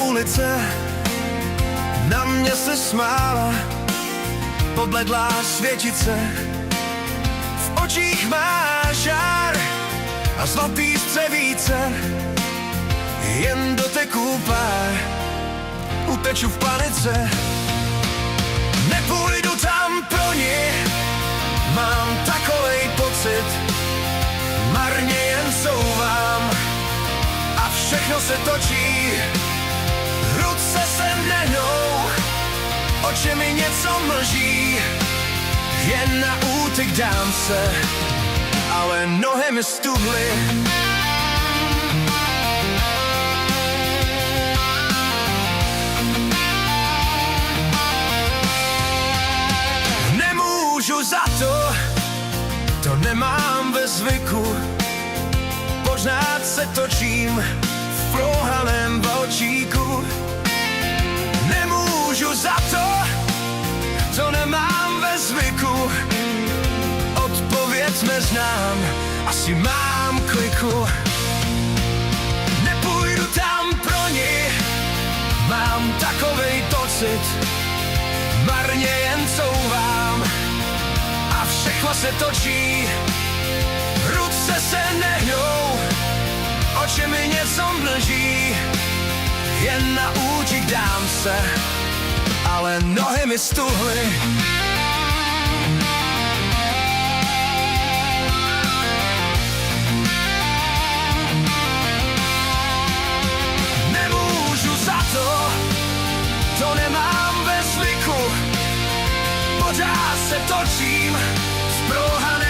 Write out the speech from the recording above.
ulice na mě se smála pobledlá světice. V očích máš žár a zlatý střevíce, jen doteků pár uteču v panice. Nepůjdu tam pro ní, mám takovej pocit, marně jen souvám a všechno se točí. Ruce se nenou, oči mi něco mlží, jen na útek dám se, ale nohy mi stubly. Nemůžu za to nemám ve zvyku, pořád se točím v plouhaném valčíku. Nemůžu za to nemám ve zvyku, odpověď neznám, asi mám kliku. Nepůjdu tam pro ní, mám takovej pocit, marně jen couvám a všechno se točí. Ruce se nehnou, oči mi něco mlží, jen na útěk dám se, ale nohy mi stuhly. Nemůžu za to nemám ve zvyku, pořád se točím v prohaném